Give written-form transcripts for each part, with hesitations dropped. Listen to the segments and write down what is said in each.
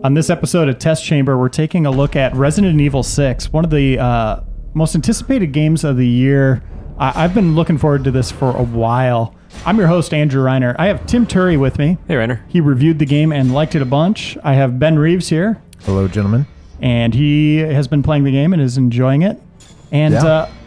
On this episode of Test Chamber, we're taking a look at Resident Evil 6, one of the most anticipated games of the year. I've been looking forward to this for a while. I'm your host, Andrew Reiner. I have Tim Turi with me. Hey, Reiner. He reviewed the game and liked it a bunch. I have Ben Reeves here. Hello, gentlemen. And he has been playing the game and is enjoying it. And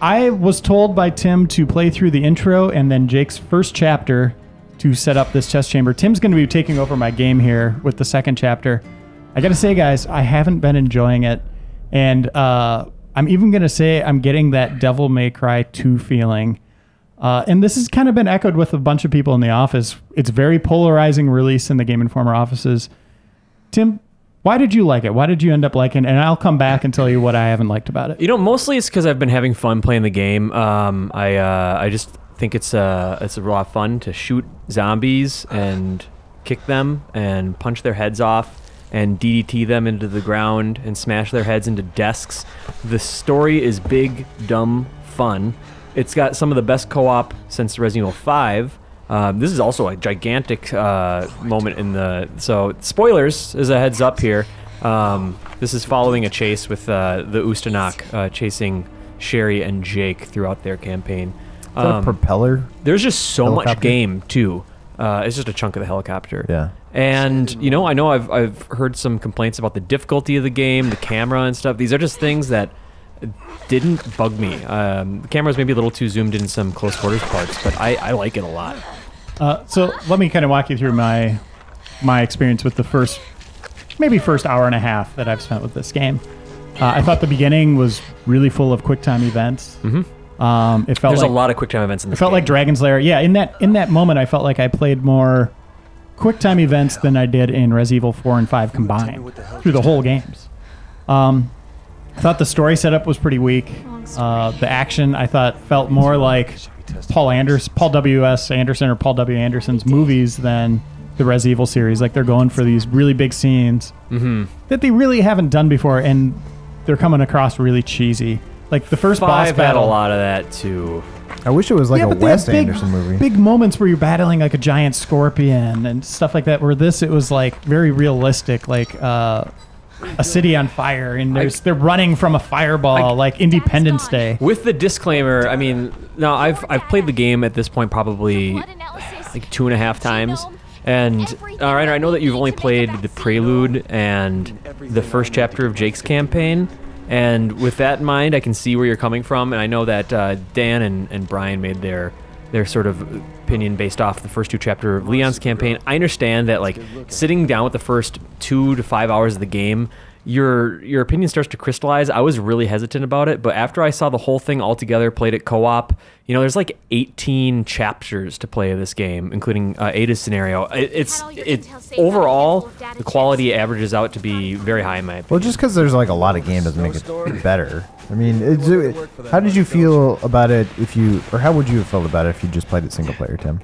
I was told by Tim to play through the intro and then Jake's first chapter to set up this test chamber. Tim's going to be taking over my game here with the second chapter. I got to say, guys, I haven't been enjoying it. And I'm even going to say I'm getting that Devil May Cry 2 feeling. And this has kind of been echoed with a bunch of people in the office. It's very polarizing release in the Game Informer offices. Tim, why did you like it? Why did you end up liking it? And I'll come back and tell you what I haven't liked about it. You know, mostly it's because I've been having fun playing the game. I just think it's a lot of fun to shoot zombies and kick them and punch their heads off and DDT them into the ground and smash their heads into desks. The story is big, dumb fun. It's got some of the best co-op since Resident Evil 5. This is also a gigantic moment in the... So, spoilers as a heads up here. This is following a chase with the Ustanok chasing Sherry and Jake throughout their campaign. Is that a propeller? There's just so much game, too. It's just a chunk of the helicopter. Yeah. And, you know, I know I've heard some complaints about the difficulty of the game, the camera and stuff. These are just things that didn't bug me. The camera's maybe a little too zoomed in some close quarters parts, but I like it a lot. So let me kind of walk you through my experience with the first hour and a half that I've spent with this game. I thought the beginning was really full of QuickTime events. Mm-hmm. It felt There's like, a lot of QuickTime events in this It felt game. like Dragon's Lair. Yeah, in that moment, I felt like I played more QuickTime events than I did in Resident Evil 4 and 5 combined through the whole games. I thought the story setup was pretty weak. The action, I thought, felt more like Paul W.S. Anderson or Paul W. Anderson's movies than the Resident Evil series. Like, they're going for these really big scenes that they really haven't done before, and they're coming across really cheesy. Like, the first boss battle... had a lot of that, too. I wish it was like a Wes Anderson movie. Big moments where you're battling like a giant scorpion and stuff like that, where it was like very realistic, like a city on fire, and they're running from a fireball, like Independence Day. With the disclaimer, I mean, now I've played the game at this point probably like 2.5 times, and Reiner, I know that you've only played the prelude and the first chapter of Jake's campaign, and with that in mind, I can see where you're coming from, and I know that Dan and Brian made their sort of opinion based off the first 2 chapters of Leon's campaign. I understand that, like, sitting down with the first 2 to 5 hours of the game, your opinion starts to crystallize. I was really hesitant about it, but after I saw the whole thing all together, played it co-op, you know, there's like 18 chapters to play of this game, including Ada's scenario. It's overall, the quality averages out to be very high in my opinion. Well, just because there's like a lot of game doesn't make it better. I mean, how did you feel about it how would you have felt about it if you just played it single player, Tim?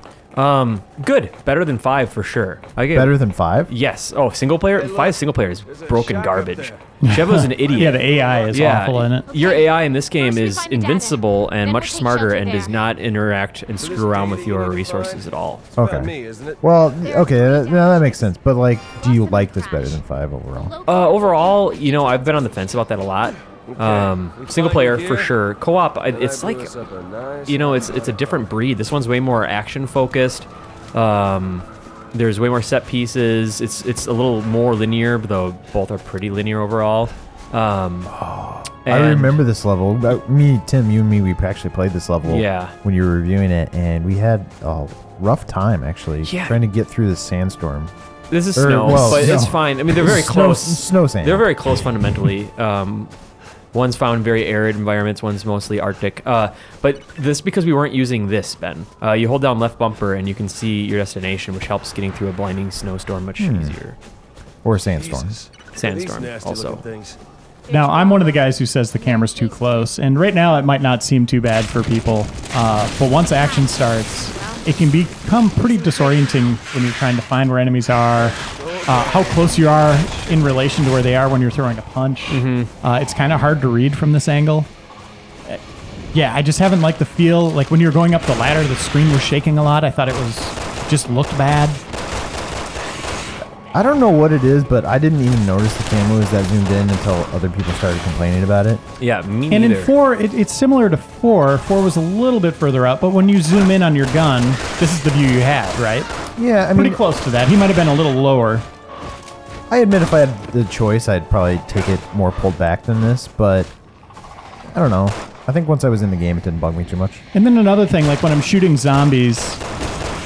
Good. Better than 5 for sure. Better than 5? Yes. Oh, single player? 5 single player is broken garbage. Chevo's an idiot. Yeah, the AI is awful in it. Your AI in this game is invincible and much smarter and does not interact and screw around with your resources at all. Okay. Well, okay, that makes sense. But, like, do you like this better than 5 overall? Overall, you know, I've been on the fence about that a lot. Single player for sure. Co-op, it's like, you know, it's a different breed. This one's way more action focused. There's way more set pieces. It's a little more linear, though both are pretty linear overall. I remember this level. Tim, you and me, we actually played this level when you were reviewing it, and we had a rough time actually trying to get through the sandstorm. This is snow, but it's fine. I mean, they're very close. Snow sand. They're very close fundamentally. One's found very arid environments, one's mostly Arctic. But this because we weren't using this, Ben. You hold down left bumper and you can see your destination, which helps getting through a blinding snowstorm much easier. Or a sandstorm. Sandstorm, also. Now, I'm one of the guys who says the camera's too close, and right now it might not seem too bad for people. But once action starts, it can become pretty disorienting when you're trying to find where enemies are, how close you are in relation to where they are when you're throwing a punch. It's kind of hard to read from this angle. Yeah, I just haven't liked the feel. Like when you're going up the ladder, the screen was shaking a lot. I thought it was just looked bad. I don't know what it is, but I didn't even notice the camera was that zoomed in until other people started complaining about it. Yeah, me And neither. in 4, it's similar to 4. 4 was a little bit further out, but when you zoom in on your gun, this is the view you had, right? Yeah, I mean... Pretty close to that. He might have been a little lower. I admit if I had the choice, I'd probably take it more pulled back than this, but I don't know. I think once I was in the game, it didn't bug me too much. And then another thing, like when I'm shooting zombies,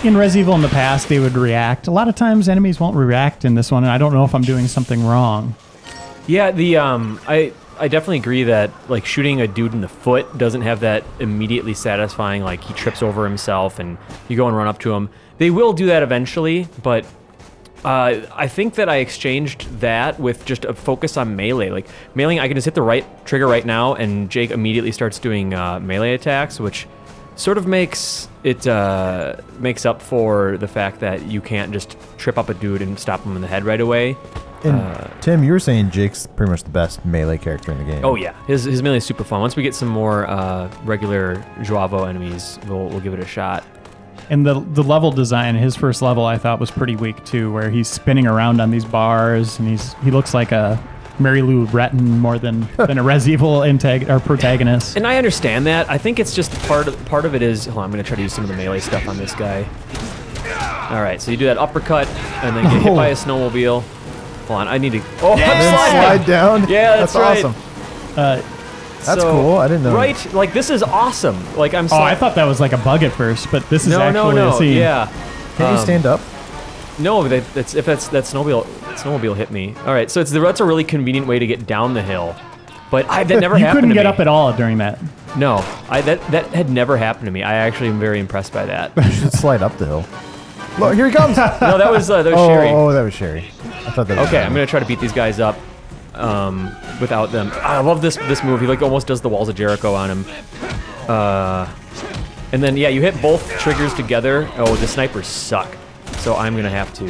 in Resident Evil in the past, they would react. A lot of times enemies won't react in this one, and I don't know if I'm doing something wrong. Yeah, I definitely agree that like shooting a dude in the foot doesn't have that immediately satisfying, like he trips over himself and you go and run up to him. They will do that eventually, but I think that I exchanged that with just a focus on melee. Like melee, I can just hit the right trigger right now, and Jake immediately starts doing melee attacks, which sort of makes up for the fact that you can't just trip up a dude and stop him in the head right away. And Tim, you were saying Jake's pretty much the best melee character in the game. Oh yeah, his melee is super fun. Once we get some more regular Joavo enemies, we'll give it a shot. And the level design, his first level, I thought was pretty weak too, where he's spinning around on these bars, and he looks like a Mary Lou Retton more than a Resident Evil protagonist. And I understand that. I think it's just part of it is. Hold on, I'm gonna try to use some of the melee stuff on this guy. All right, so you do that uppercut and then get hit by a snowmobile. Hold on, I need to. Oh, slide down. Yeah, that's right. Awesome. That's cool. I didn't know. Right, like this is awesome. Like I'm. I thought that was like a bug at first, but this is actually a scene. Yeah. Can you stand up? No, if that snowmobile hit me. All right, so that's a really convenient way to get down the hill, but that never happened to me. You couldn't get up at all during that. No, that had never happened to me. I actually am very impressed by that. You should slide up the hill. Look, here he comes. No, that was Sherry. Oh, that was Sherry. I thought that was Okay, I'm gonna try to beat these guys up without them. I love this move. He like almost does the walls of Jericho on him. And then yeah, you hit both triggers together. Oh, the snipers suck. So I'm gonna have to.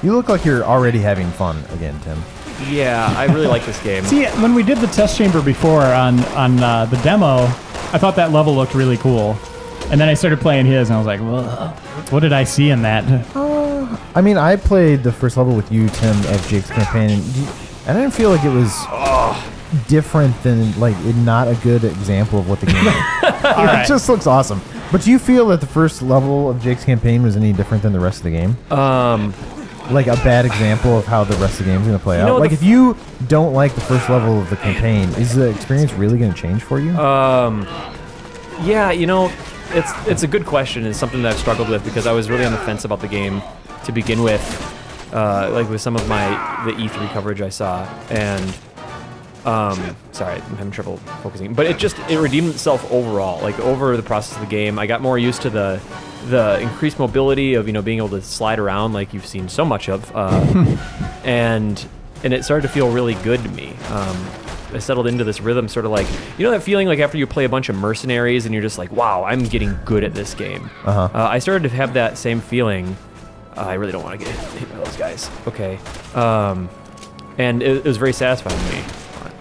You look like you're already having fun again, Tim. Yeah, I really like this game. See, when we did the test chamber before on the demo, I thought that level looked really cool. And then I started playing his, and I was like, whoa, what did I see in that? I mean, I played the first level with you, Tim, of Jake's campaign, and I didn't feel like it was different than, like, not a good example of what the game is. It just looks awesome. But do you feel that the first level of Jake's campaign was any different than the rest of the game? Like a bad example of how the rest of the game is going to play out? Like, if you don't like the first level of the campaign, is the experience really going to change for you? Yeah, you know, it's a good question. It's something that I've struggled with because I was really on the fence about the game to begin with, like with some of the E3 coverage I saw, and sorry, I'm having trouble focusing. But it redeemed itself overall. Like over the process of the game, I got more used to the increased mobility of being able to slide around like you've seen so much of, and it started to feel really good to me. I settled into this rhythm, sort of like, that feeling like after you play a bunch of Mercenaries and you're just like, wow, I'm getting good at this game. I started to have that same feeling. I really don't want to get hit by those guys. Okay. And it was very satisfying to me.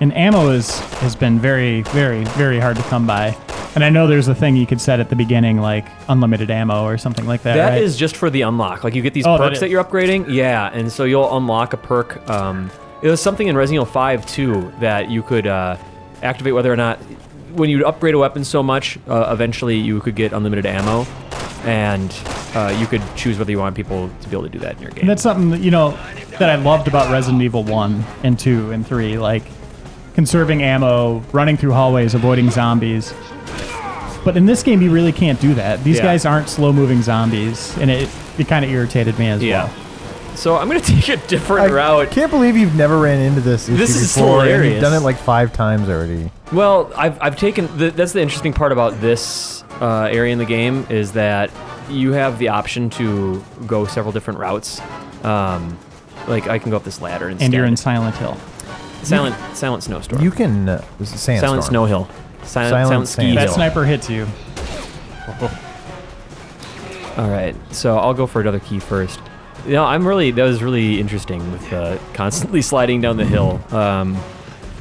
And ammo has been very, very, very hard to come by. And I know there's a thing you could set at the beginning, like unlimited ammo or something like that. That right? is just for the unlock. Like you get these perks that you're upgrading. Yeah, and so you'll unlock a perk. It was something in Resident Evil 5 too that you could activate whether or not, when you upgrade a weapon so much, eventually you could get unlimited ammo, and you could choose whether you want people to be able to do that in your game. And that's something that I loved about Resident Evil 1 and 2 and 3, like conserving ammo, running through hallways, avoiding zombies. But in this game, you really can't do that. These guys aren't slow-moving zombies, and it kind of irritated me as well. So I'm going to take a different route. I can't believe you've never ran into this issue before. And you've done it like 5 times already. Well, I've taken... That's the interesting part about this area in the game, is that you have the option to go several different routes. Like, I can go up this ladder instead. And you're in Silent Hill. Silent Snowstorm. You can... Sandstorm. Silent Snow Hill. Silent Ski Hill. That sniper hits you. All right, so I'll go for another key first. That was really interesting with constantly sliding down the hill.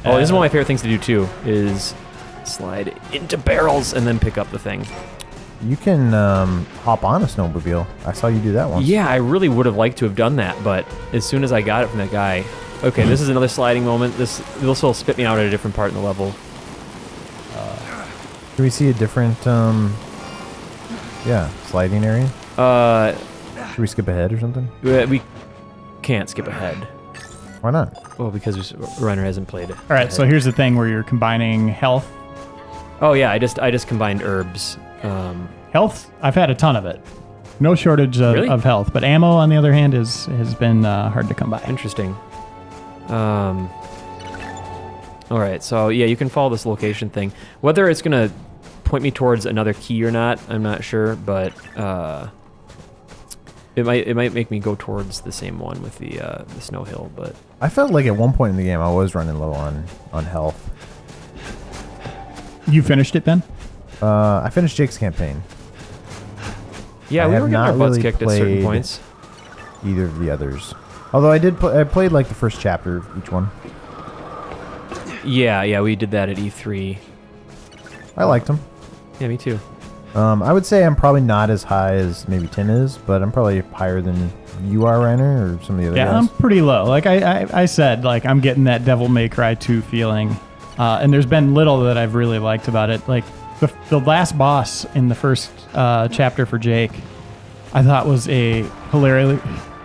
This is one of my favorite things to do too, is slide into barrels and then pick up the thing. You can hop on a snowmobile. I saw you do that once. Yeah, I really would have liked to have done that, but as soon as I got it from that guy... Okay, this is another sliding moment. This will spit me out at a different part in the level. Can we see a different, sliding area? Should we skip ahead or something? We can't skip ahead. Why not? Well, because Reiner hasn't played it. All right, so here's the thing where you're combining health. Oh yeah, I just combined herbs. Health, I've had a ton of it. No shortage of health, but ammo, on the other hand, has been hard to come by. Interesting. All right, so yeah, you can follow this location thing. Whether it's gonna point me towards another key or not, I'm not sure, but it might make me go towards the same one with the snow hill. But I felt like at one point in the game I was running low on health. You finished it, Ben? I finished Jake's campaign. Yeah, we were getting our butts kicked at certain points. Either of the others. Although I played like the first chapter of each one. Yeah, we did that at E3. I liked them. Yeah, me too. I would say I'm probably not as high as maybe Tim is, but I'm probably higher than you are, Reiner, or some of the other guys. Yeah, I'm pretty low. Like I said, like I'm getting that Devil May Cry 2 feeling. And there's been little that I've really liked about it. Like the last boss in the first chapter for Jake, I thought was a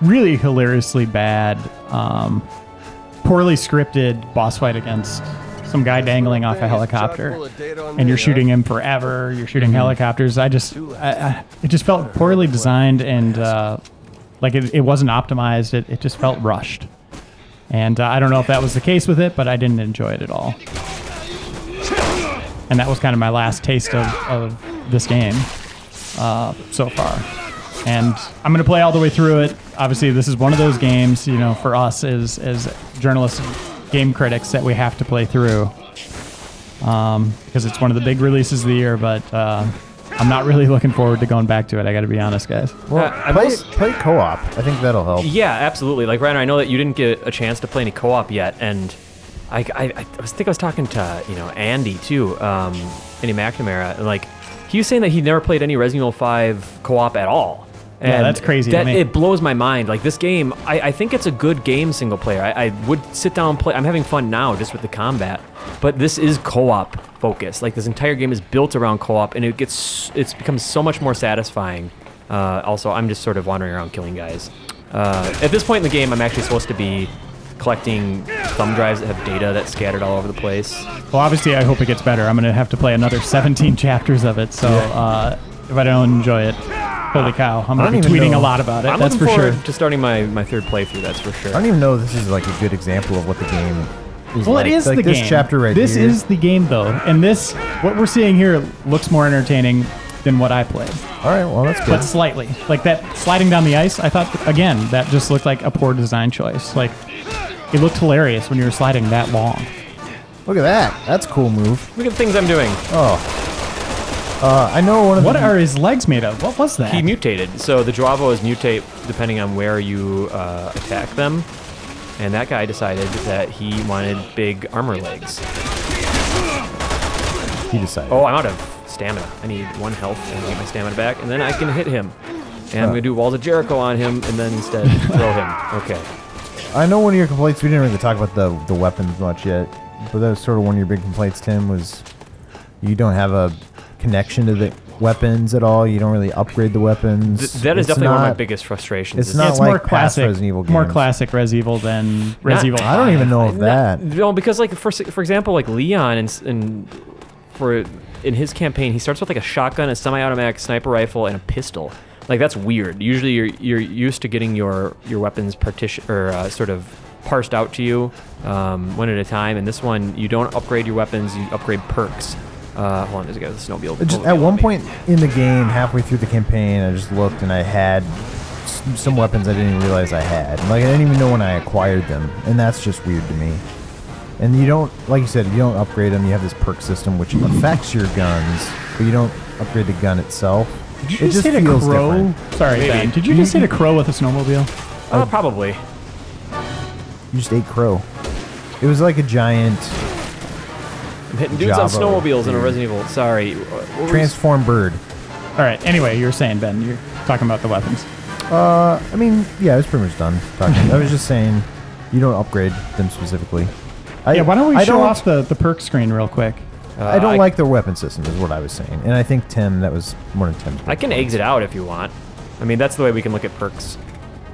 really hilariously bad, poorly scripted boss fight against some guy dangling off a helicopter, and you're shooting him forever. You're shooting helicopters. It just felt poorly designed, and like it wasn't optimized. It just felt rushed. And I don't know if that was the case with it, but I didn't enjoy it at all. And that was kind of my last taste of this game so far. And I'm going to play all the way through it. Obviously, this is one of those games, you know, for us as journalists and game critics that we have to play through. Because it's one of the big releases of the year, but I'm not really looking forward to going back to it. I got to be honest, guys. Well, play co-op. I think that'll help. Yeah, absolutely. Like, Reiner, I know that you didn't get a chance to play any co-op yet, and I think I was talking to Andy too, Andy McNamara, and like he was saying that he never played any Resident Evil 5 co-op at all. And yeah, that's crazy to me. It blows my mind. Like this game, I think it's a good game single player. I would sit down and play. I'm having fun now just with the combat, but this is co-op focused. Like this entire game is built around co-op, and it's become so much more satisfying. Also, I'm just sort of wandering around killing guys. At this point in the game, I'm actually supposed to be collecting thumb drives that have data that's scattered all over the place. Well, obviously, I hope it gets better. I'm going to have to play another 17 chapters of it, so if I don't enjoy it, holy cow, I'm going to be tweeting a lot about it, that's for sure. To starting my third playthrough, that's for sure. I don't even know if this is like a good example of what the game is. Well, like. it is like the this game. Chapter right this here. is the game, though, and what we're seeing here looks more entertaining than what I played. All right, well, that's good. But slightly. Like that sliding down the ice, I thought, again, that just looked like a poor design choice. Like, it looked hilarious when you were sliding that long. Look at that. That's a cool move. Look at the things I'm doing. I know one of What are his legs made of? What was that? He mutated. So the Joavos mutate depending on where you attack them. And that guy decided that he wanted big armor legs. He decided. Oh, I'm out of stamina. I need 1 health and get my stamina back, and then I can hit him. And I'm going to do Walls of Jericho on him, and then instead throw him. Okay. I know one of your complaints, we didn't really talk about the weapons much yet, but that was sort of one of your big complaints, Tim, was you don't have a connection to the weapons at all. You don't really upgrade the weapons. That is definitely one of my biggest frustrations. It's not it's like more classic Resident Evil games. More classic Res Evil than Res Evil 5. I don't even know of that. No, because like for example, like Leon in his campaign, he starts with like a shotgun, a semi-automatic sniper rifle, and a pistol. Like that's weird. Usually you're used to getting your weapons sort of parsed out to you one at a time, and this one you don't upgrade your weapons, you upgrade perks. Hold on, there's a guy with a snowmobile. Just at one point in the game, halfway through the campaign, I just looked and I had some weapons I didn't even realize I had. Like I didn't even know when I acquired them, and that's just weird to me. And you don't, like you said, you don't upgrade them. You have this perk system which affects your guns, but you don't upgrade the gun itself. Did you just hit a crow? Different. Sorry, Maybe. Ben. Did you just hit a crow with a snowmobile? Probably. You just ate crow. It was like a giant I'm hitting dudes on Java snowmobiles in a dude. Resident Evil. Sorry. transform bird. All right. Anyway, you were saying, Ben, you're talking about the weapons. I mean, yeah, I was pretty much done talking. I was just saying, you don't upgrade them specifically. Why don't we show off the perk screen real quick? I don't like their weapon system, is what I was saying. And I think Tim, that was more than Tim's. I can exit out if you want. I mean, that's the way we can look at perks.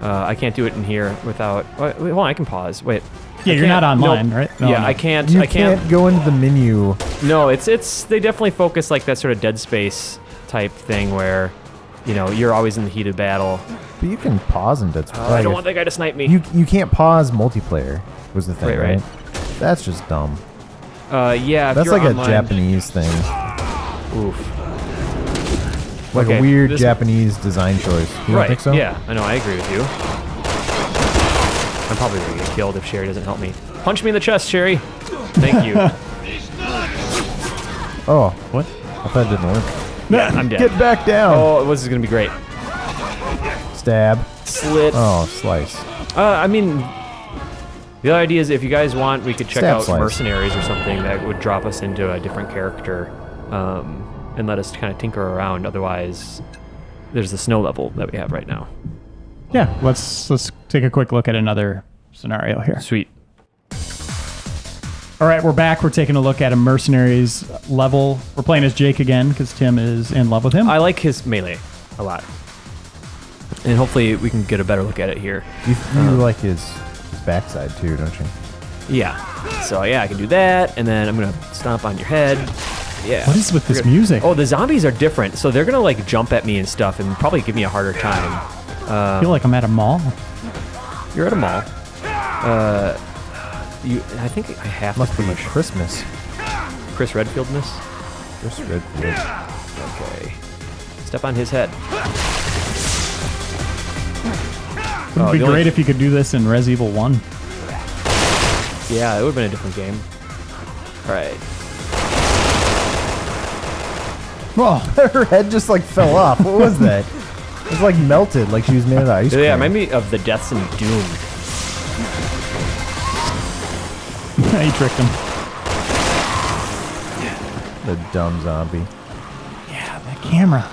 I can't do it in here without. Wait, hold on, I can pause. Wait. Yeah, you're not online, right? No, yeah, no. I can't. You can't go into the menu. No, it's they definitely focus like that sort of Dead Space type thing where, you know, you're always in the heat of battle. But you can pause in Dead Space. I don't want that guy to snipe me. You can't pause multiplayer. Was the thing, Right. That's just dumb. Yeah, if that's you're like online, a Japanese thing. Oof. Like a weird Japanese design choice. You don't think so? Yeah, I know. I agree with you. I'm probably going to get killed if Sherry doesn't help me. Punch me in the chest, Sherry. Thank you. Oh, what? I thought it didn't work. Yeah, I'm dead. Get back down. Oh, this is going to be great. Stab. Slit. Oh, slice. I mean, the other idea is if you guys want, we could check Stab out slice. Mercenaries or something that would drop us into a different character and let us kind of tinker around. Otherwise, there's the snow level that we have right now. Yeah, let's take a quick look at another scenario here. Sweet. All right, we're back. We're taking a look at a Mercenaries level. We're playing as Jake again because Tim is in love with him. I like his melee a lot. And hopefully we can get a better look at it here. You like his backside too, don't you? Yeah. So yeah, I can do that, and then I'm gonna stomp on your head. Yeah. What is with this music? Oh, the zombies are different, so they're gonna like jump at me and stuff, and probably give me a harder time. I feel like I'm at a mall. You're at a mall. I think I have Must to be push Christmas. Chris Redfield-ness. Chris Redfield. Okay. Step on his head. Wouldn't it be great if you could do this in Res Evil 1? Yeah, it would have been a different game. All right. Whoa. Her head just like fell off. What was that? It was like melted, like she was made of ice cream. Yeah, remind me of the deaths in Doom. He tricked him. The dumb zombie. Yeah, that camera.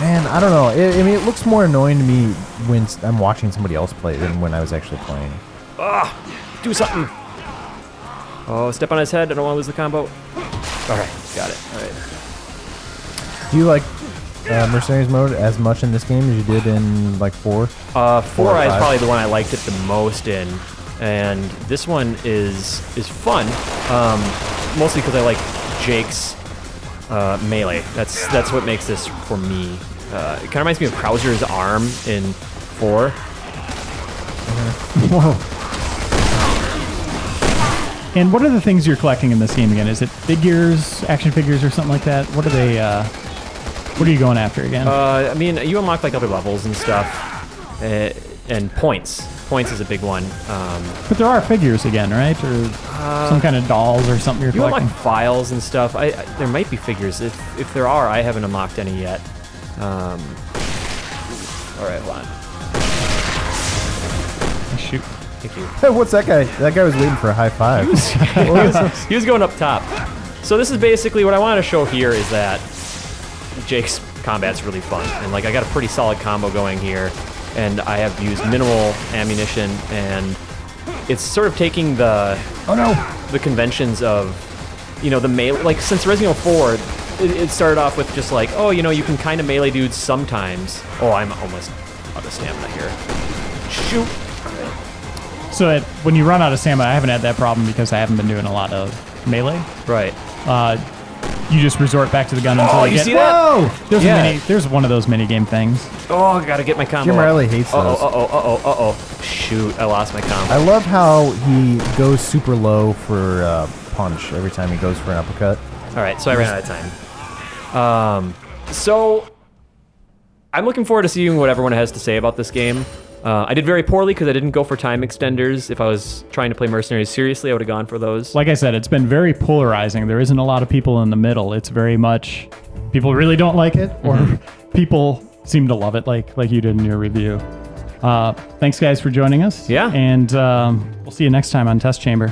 Man, I don't know. I mean, it looks more annoying to me when I'm watching somebody else play than when I was actually playing. Do something. Oh, step on his head. I don't want to lose the combo. All right, got it. All right. Do you like Mercenaries mode as much in this game as you did in like 4? 4 is 5. probably the one I liked it the most in, and this one is fun, mostly because I like Jake's melee. That's what makes this for me. It kind of reminds me of Krauser's arm in 4. Whoa. And what are the things you're collecting in this game again? Is it figures, action figures, or something like that? What are they? What are you going after again? I mean, you unlock like other levels and stuff, and points. Points is a big one. But there are figures again, right? Or some kind of dolls or something you're You collecting? unlock files and stuff. There might be figures. If there are, I haven't unlocked any yet. All right, hold on. Shoot. Thank you. Hey, what's that guy? That guy was waiting for a high five. He was going up top. So this is basically what I wanted to show here is that Jake's combat's really fun. And like I got a pretty solid combo going here. And I have used minimal ammunition. And it's sort of taking the conventions of, you know, the melee. Like since Resident Evil 4, it started off with just like, oh, you know, you can kind of melee dudes sometimes. Oh, I'm almost out of stamina here. Shoot. So when you run out of stamina, I haven't had that problem because I haven't been doing a lot of melee. Right. You just resort back to the gun until you get. See that? Whoa! There's one of those mini game things. Oh, I gotta get my combo. Jim Riley hates those. Uh-oh. Shoot, I lost my combo. I love how he goes super low for punch every time he goes for an uppercut. All right, so I ran out of time. So I'm looking forward to seeing what everyone has to say about this game. I did very poorly because I didn't go for time extenders. If I was trying to play Mercenaries seriously, I would have gone for those. Like I said, it's been very polarizing. There isn't a lot of people in the middle. It's very much people really don't like it, or people seem to love it, like you did in your review. Thanks, guys, for joining us. Yeah. And we'll see you next time on Test Chamber.